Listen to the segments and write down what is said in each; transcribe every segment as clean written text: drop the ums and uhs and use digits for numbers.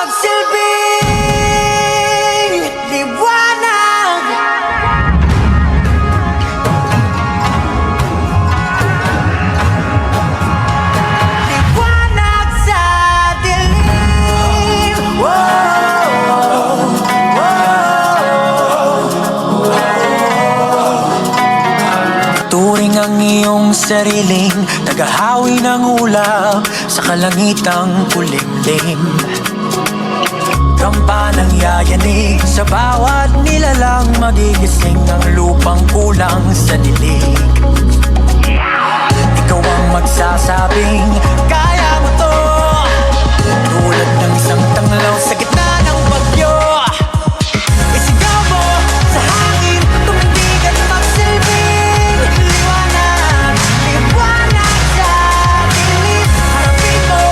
magsilbing liwanag. Liwanag sa dilim. Turing ang iyong sariling naghahawi ng ulap sa kalangitang kulimlim. Kampanang yayanig sa bawat nilalang, magigising ang lupang kulang sa dilig. Ikaw ang magsasabing kaya mo to, tulad ng isang tanglaw sa gitna ng bagyo. Isigaw mo sa hangin, tumindig at magsilbing liwanag. Liwanag sa dilim. Harapin mo,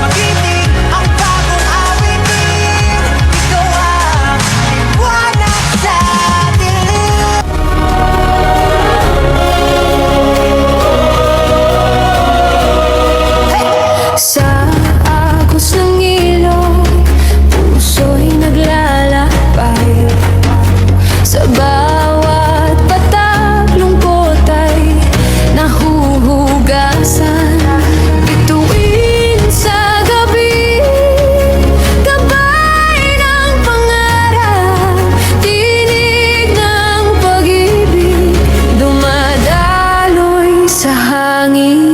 magiting ang bagong awitin. Ikaw ang liwanag sa dilim. Sa agos ng ilong, puso'y naglalakbay. Sa bawat patak, lungkot ay nahuhugasan. Bituin sa gabi, gabay ng pangarap, tinig ng pag-ibig, dumadaloy sa hangin.